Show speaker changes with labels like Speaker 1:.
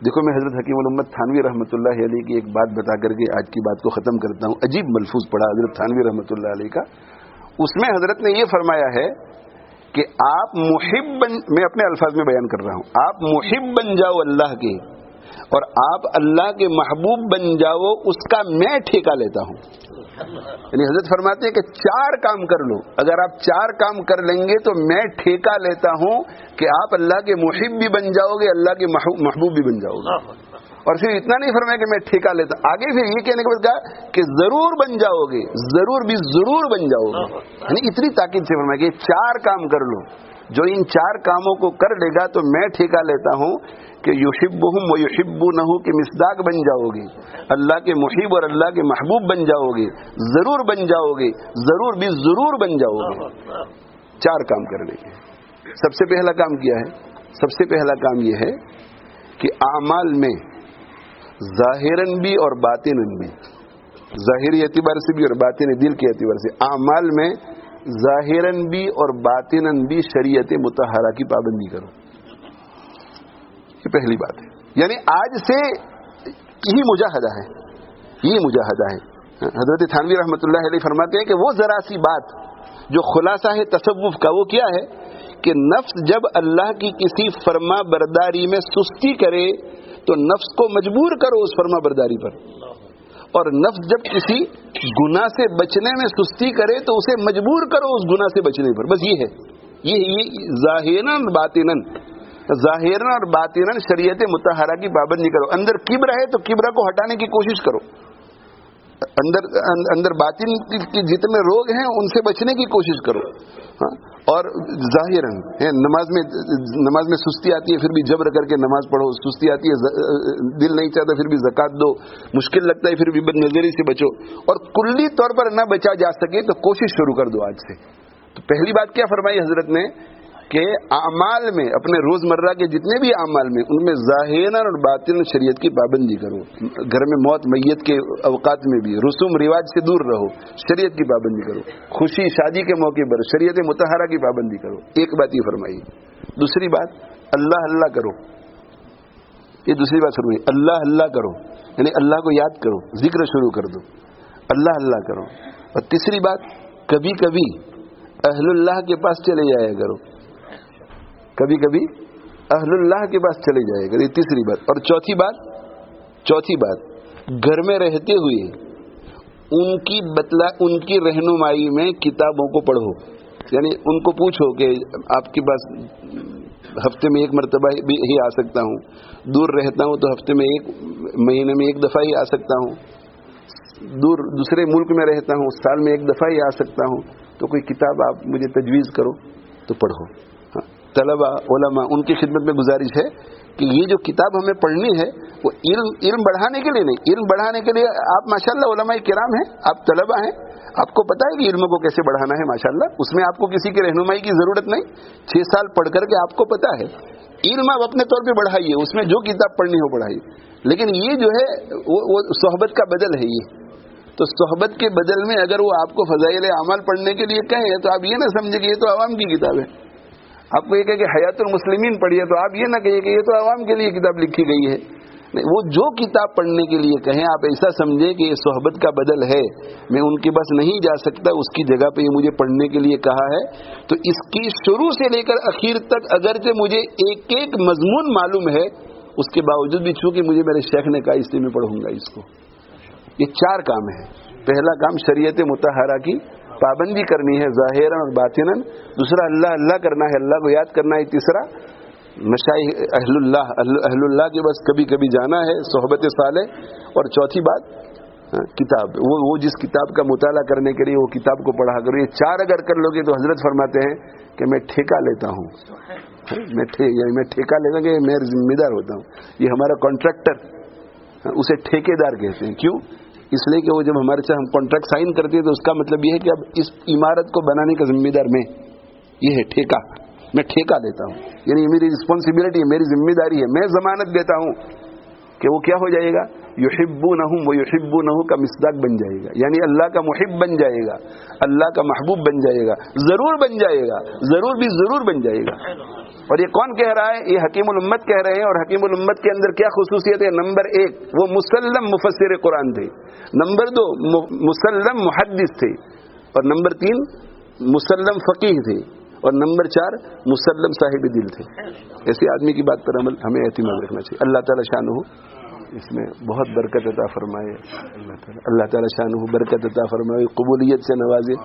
Speaker 1: دیکھو میں حضرت حکیم الامت تھانوی رحمۃ اللہ علیہ کی ایک بات بتا کر کے آج کی بات کو ختم کرتا ہوں. عجیب ملفوظ پڑھا حضرت تھانوی رحمۃ اللہ علیہ کا. اس میں حضرت نے یہ فرمایا ہے کہ آپ محب میں اپنے الفاظ میں بیان کر رہا ہوں, آپ محب بن جاؤ اللہ کے اور آپ اللہ کے محبوب بن جاؤ, اس کا میں ٹھیکہ لیتا ہوں. یعنی حضرت فرماتے ہیں کہ 4 کام کر لو, اگر آپ 4 کام کر لیں گے تو میں ٹھیکہ لیتا ہوں کہ آپ اللہ کے محب بھی بن جاؤ گے, اللہ کے محبوب بھی بن جاؤ گے. اور پھر اتنا نہیں فرمایا کہ میں ٹھیکہ لیتا, آگے پھر یہ کہنے کے بعد کہا کہ ضرور بن جاؤ گے, ضرور بھی ضرور بن جاؤ گے. یعنی اتنی تاکید سے فرمایا کہ 4 کام کر لو, جو ان 4 کاموں کو کر لے گا تو میں ٹھیکہ لیتا ہوں کہ یحبہم و یحبونہ کی مصداق بن جاؤ گے, اللہ کے محب اور اللہ کے محبوب بن جاؤ گے, ضرور بن جاؤ گے, ضرور بھی ضرور بن جاؤ گے. 4 کام کر لیں گے. سب سے پہلا کام کیا ہے؟ سب سے پہلا کام یہ ہے کہ اعمال میں ظاہراً بھی اور باطناً بھی, ظاہری اعتبار سے بھی اور باطنی دل کے اعتبار سے, اعمال میں ظاہراً بھی اور باطناً بھی شریعت مطہرہ کی پابندی کرو. یہ پہلی بات ہے. یعنی آج سے یہی مجاہدہ ہے, یہی مجاہدہ ہے. حضرت تھانوی رحمۃ اللہ علیہ فرماتے ہیں کہ وہ ذرا سی بات جو خلاصہ ہے تصوف کا, وہ کیا ہے کہ نفس جب اللہ کی کسی فرما برداری میں سستی کرے تو نفس کو مجبور کرو اس فرما برداری پر, اور نفس جب کسی گناہ سے بچنے میں سستی کرے تو اسے مجبور کرو اس گناہ سے بچنے پر. بس یہ ہے, یہ ظاہراً باطناً, ظاہراً اور باطناً شریعت مطہرہ کی پابندی کرو. اندر کبر ہے تو کبر کو ہٹانے کی کوشش کرو, اندر باطن کے جتنے روگ ہیں ان سے بچنے کی کوشش کرو. اور ظاہراً نماز میں سستی آتی ہے پھر بھی جبر کر کے نماز پڑھو, سستی آتی ہے دل نہیں چاہتا پھر بھی زکوٰۃ دو, مشکل لگتا ہے پھر بھی بد نظری سے بچو, اور کلی طور پر نہ بچا جا سکے تو کوشش شروع کر دو آج سے. تو پہلی بات کیا فرمائی حضرت نے کہ اعمال میں, اپنے روزمرہ کے جتنے بھی اعمال میں, ان میں ظاہراً اور باطن شریعت کی پابندی کرو. گھر میں موت میت کے اوقات میں بھی رسوم رواج سے دور رہو, شریعت کی پابندی کرو. خوشی شادی کے موقع پر شریعت مطہرہ کی پابندی کرو. ایک بات یہ فرمائی. دوسری بات اللہ اللہ کرو, یہ دوسری بات فرمائی. اللہ اللہ کرو یعنی اللہ کو یاد کرو, ذکر شروع کر دو, اللہ اللہ کرو. اور تیسری بات, کبھی کبھی اہل اللہ کے پاس چلے جایا کرو, کبھی کبھی اہل اللہ کے پاس چلے جائے گا. یہ تیسری بات. اور چوتھی بات گھر میں رہتے ہوئے ان کی رہنمائی میں کتابوں کو پڑھو. یعنی ان کو پوچھو کہ آپ کے پاس ہفتے میں 1 مرتبہ بھی ہی آ سکتا ہوں, دور رہتا ہوں تو ہفتے میں مہینے میں 1 دفعہ ہی آ سکتا ہوں, دور دوسرے ملک میں رہتا ہوں سال میں 1 دفعہ ہی آ سکتا ہوں, تو کوئی کتاب آپ مجھے تجویز کرو تو پڑھو. طلبہ علماء ان کی خدمت میں گزارش ہے کہ یہ جو کتاب ہمیں پڑھنی ہے وہ علم بڑھانے کے لیے نہیں, علم بڑھانے کے لیے آپ ماشاءاللہ علماء کرام ہیں, آپ طلبہ ہیں, آپ کو پتہ ہے کہ علم کو کیسے بڑھانا ہے ماشاءاللہ, اس میں آپ کو کسی کی رہنمائی کی ضرورت نہیں. 6 سال پڑھ کر کے آپ کو پتہ ہے, علم آپ اپنے طور پہ بڑھائیے, اس میں جو کتاب پڑھنی ہو پڑھائیے. لیکن یہ جو ہے وہ صحبت کا بدل ہے. یہ تو صحبت کے بدل میں اگر وہ آپ کو فضائل اعمال پڑھنے کے لیے کہیں تو آپ یہ نہ سمجھے کہ یہ تو عوام کی کتاب ہے. آپ کو یہ کہے کہ حیات المسلمین پڑھیے تو آپ یہ نہ کہیے کہ یہ تو عوام کے لیے کتاب لکھی گئی ہے. وہ جو کتاب پڑھنے کے لیے کہیں آپ ایسا سمجھیں کہ یہ صحبت کا بدل ہے, میں ان کے پاس نہیں جا سکتا, اس کی جگہ پہ یہ مجھے پڑھنے کے لیے کہا ہے. تو اس کی شروع سے لے کر اخیر تک اگرچہ مجھے ایک مضمون معلوم ہے, اس کے باوجود بھی چونکہ مجھے میرے شیخ نے کہا اس لیے میں پڑھوں گا اس کو. یہ 4 کام ہیں. پہلا کام شریعت مطہرہ کی پابندی کرنی ہے ظاہراً اور باطناً. دوسرا اللہ اللہ کرنا ہے, اللہ کو یاد کرنا ہے. تیسرا مشایخ اہل اللہ کے بس کبھی کبھی جانا ہے, صحبت صالح. اور چوتھی بات کتاب, وہ جس کتاب کا مطالعہ کرنے کے لیے وہ کتاب کو پڑھا کرو. یہ 4 اگر کر لو گے تو حضرت فرماتے ہیں کہ میں ٹھیکہ لیتا ہوں, میں ٹھیکہ لیتا ہوں کہ میں ذمہ دار ہوتا ہوں. یہ ہمارا کانٹریکٹر, اسے ٹھیکیدار کہتے ہیں. کیوں؟ اس لیے کہ وہ جب ہمارے ساتھ ہم کانٹریکٹ سائن کرتے ہیں تو اس کا مطلب یہ ہے کہ اب اس عمارت کو بنانے کا ذمہ دار میں. یہ ہے ٹھیکہ, میں ٹھیکہ لیتا ہوں. یعنی یہ میری رسپانسبلٹی ہے, میری ذمہ داری ہے. میں ضمانت دیتا ہوں کہ وہ کیا ہو جائے گا, یحبونہم و یحبونہ کا مصداق بن جائے گا. یعنی اللہ کا محب بن جائے گا, اللہ کا محبوب بن جائے گا, ضرور بن جائے گا, ضرور بھی ضرور بن جائے گا. اور یہ کون کہہ رہا ہے؟ یہ حکیم الامت کہہ رہے ہیں. اور حکیم الامت کے اندر کیا خصوصیت ہے؟ نمبر 1 وہ مسلم مفسر قرآن تھے، نمبر 2 مسلم محدث تھے، اور نمبر 3 مسلم فقیہ تھے، اور نمبر 4 مسلم صاحب دل تھے. ایسے آدمی کی بات پر عمل ہمیں اعتماد رکھنا چاہیے. اللہ تعالیٰ شانہ اس میں بہت برکت عطا فرمائے. اللہ تعالیٰ شانہ برکت عطا فرمائے، قبولیت سے نوازے.